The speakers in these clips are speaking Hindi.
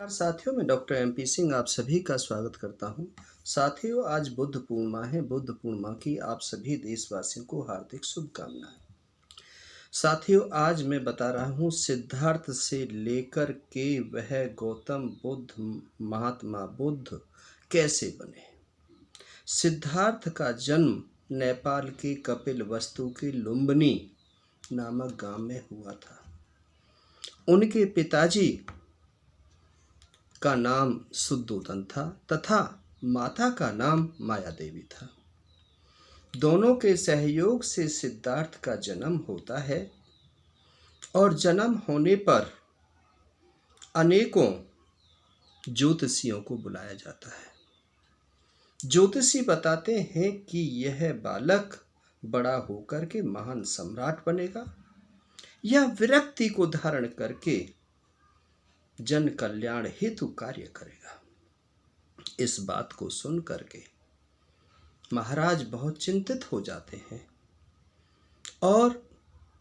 नमस्कार साथियों, मैं डॉक्टर एमपी सिंह आप सभी का स्वागत करता हूं। साथियों, आज बुद्ध पूर्णिमा है। बुद्ध पूर्णिमा की आप सभी देशवासियों को हार्दिक शुभकामनाएं। साथियों, आज मैं बता रहा हूं सिद्धार्थ से लेकर के वह गौतम बुद्ध, महात्मा बुद्ध कैसे बने। सिद्धार्थ का जन्म नेपाल के कपिलवस्तु के लुम्बिनी नामक गांव में हुआ था। उनके पिताजी का नाम शुद्धोदन था तथा माता का नाम माया देवी था। दोनों के सहयोग से सिद्धार्थ का जन्म होता है और जन्म होने पर अनेकों ज्योतिषियों को बुलाया जाता है। ज्योतिषी बताते हैं कि यह बालक बड़ा होकर के महान सम्राट बनेगा। यह विरक्ति को धारण करके जन कल्याण हेतु कार्य करेगा। इस बात को सुन करके महाराज बहुत चिंतित हो जाते हैं और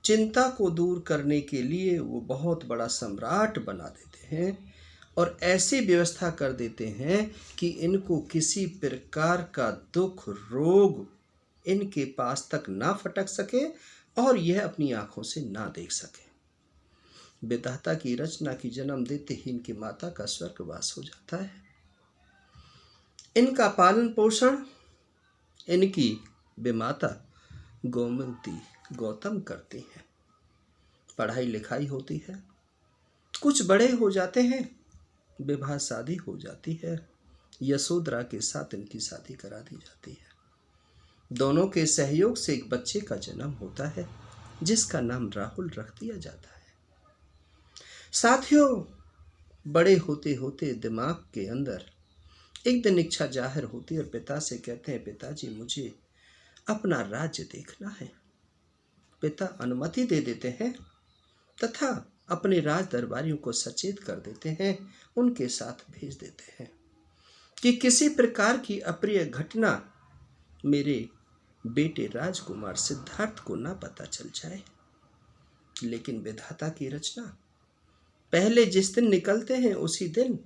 चिंता को दूर करने के लिए वो बहुत बड़ा सम्राट बना देते हैं और ऐसी व्यवस्था कर देते हैं कि इनको किसी प्रकार का दुख रोग इनके पास तक ना फटक सके और यह अपनी आंखों से ना देख सके। विधाता की रचना की जन्म देते ही इनकी माता का स्वर्गवास हो जाता है। इनका पालन पोषण इनकी विमाता गोमती गौतम करती हैं। पढ़ाई लिखाई होती है, कुछ बड़े हो जाते हैं, विवाह शादी हो जाती है। यशोधरा के साथ इनकी शादी करा दी जाती है। दोनों के सहयोग से एक बच्चे का जन्म होता है जिसका नाम राहुल रख दिया जाता है। साथियों, बड़े होते होते दिमाग के अंदर एक दिन इच्छा जाहिर होती है और पिता से कहते हैं, पिताजी मुझे अपना राज्य देखना है। पिता अनुमति दे देते हैं तथा अपने राज दरबारियों को सचेत कर देते हैं, उनके साथ भेज देते हैं कि किसी प्रकार की अप्रिय घटना मेरे बेटे राजकुमार सिद्धार्थ को ना पता चल जाए। लेकिन विधाता की रचना, पहले जिस दिन निकलते हैं उसी दिन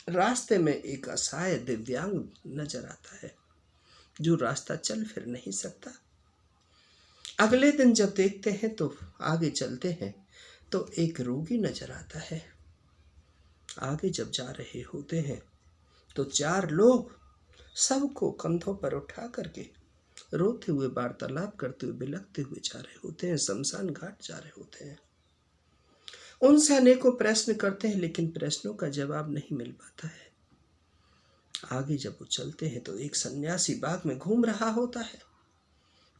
रास्ते में एक असहाय दिव्यांग नजर आता है जो रास्ता चल फिर नहीं सकता। अगले दिन जब देखते हैं तो आगे चलते हैं तो एक रोगी नजर आता है। आगे जब जा रहे होते हैं तो चार लोग सबको कंधों पर उठा करके रोते हुए वार्तालाप करते हुए बिलखते हुए जा रहे होते हैं, शमशान घाट जा रहे होते हैं। उनसे अनेकों प्रश्न करते हैं लेकिन प्रश्नों का जवाब नहीं मिल पाता है। आगे जब वो चलते हैं तो एक सन्यासी बाग में घूम रहा होता है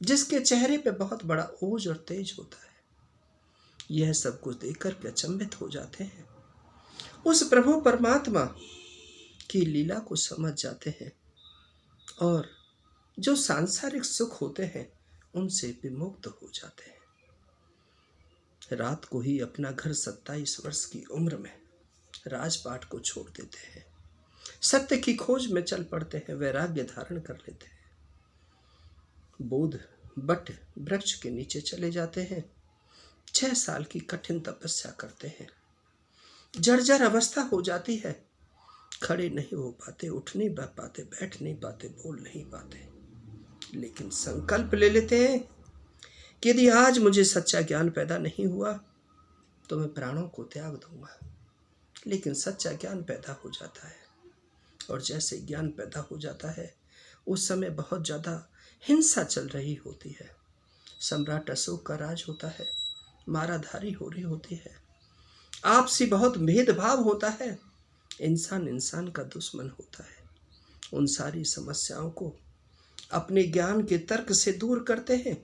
जिसके चेहरे पे बहुत बड़ा ओज और तेज होता है। यह सब कुछ देखकर के अचंभित हो जाते हैं। उस प्रभु परमात्मा की लीला को समझ जाते हैं और जो सांसारिक सुख होते हैं उनसे विमुक्त हो जाते हैं। रात को ही अपना घर 27 वर्ष की उम्र में राजपाट को छोड़ देते हैं। सत्य की खोज में चल पड़ते हैं, वैराग्य धारण कर लेते हैं। बोध बट वृक्ष के नीचे चले जाते हैं। 6 साल की कठिन तपस्या करते हैं। जर्जर अवस्था हो जाती है, खड़े नहीं हो पाते, उठ नहीं पाते, बैठ नहीं पाते, बोल नहीं पाते। लेकिन संकल्प ले लेते हैं कि यदि आज मुझे सच्चा ज्ञान पैदा नहीं हुआ तो मैं प्राणों को त्याग दूंगा। लेकिन सच्चा ज्ञान पैदा हो जाता है और जैसे ज्ञान पैदा हो जाता है उस समय बहुत ज़्यादा हिंसा चल रही होती है। सम्राट अशोक का राज होता है, माराधारी हो रही होती है, आपसी बहुत भेदभाव होता है, इंसान इंसान का दुश्मन होता है। उन सारी समस्याओं को अपने ज्ञान के तर्क से दूर करते हैं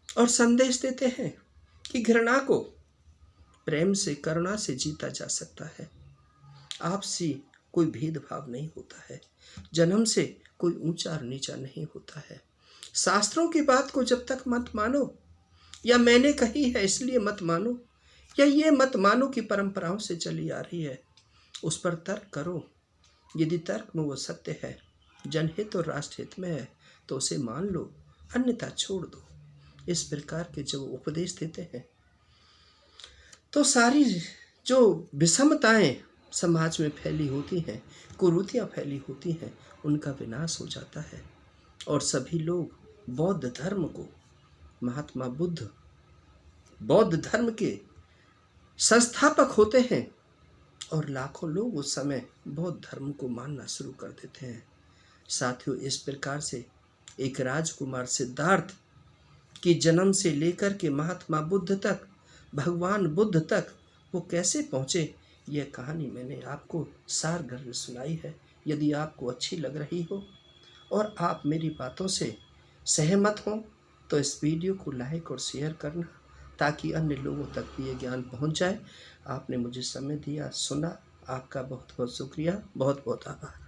और संदेश देते हैं कि घृणा को प्रेम से, करुणा से जीता जा सकता है। आपसी कोई भेदभाव नहीं होता है। जन्म से कोई ऊंचा और नीचा नहीं होता है। शास्त्रों की बात को जब तक मत मानो या मैंने कही है इसलिए मत मानो या ये मत मानो कि परंपराओं से चली आ रही है, उस पर तर्क करो। यदि तर्क में वो सत्य है, जनहित और राष्ट्रहित में है तो उसे मान लो, अन्यथा छोड़ दो। इस प्रकार के जब उपदेश देते हैं तो सारी जो विषमताएं समाज में फैली होती हैं, कुरीतियाँ फैली होती हैं, उनका विनाश हो जाता है। और सभी लोग बौद्ध धर्म को, महात्मा बुद्ध बौद्ध धर्म के संस्थापक होते हैं और लाखों लोग उस समय बौद्ध धर्म को मानना शुरू कर देते हैं। साथियों, इस प्रकार से एक राजकुमार सिद्धार्थ की जन्म से लेकर के महात्मा बुद्ध तक, भगवान बुद्ध तक वो कैसे पहुँचे, यह कहानी मैंने आपको सारगर में सुनाई है। यदि आपको अच्छी लग रही हो और आप मेरी बातों से सहमत हों तो इस वीडियो को लाइक और शेयर करना, ताकि अन्य लोगों तक भी ये ज्ञान पहुंच जाए। आपने मुझे समय दिया, सुना, आपका बहुत बहुत शुक्रिया, बहुत बहुत आभार।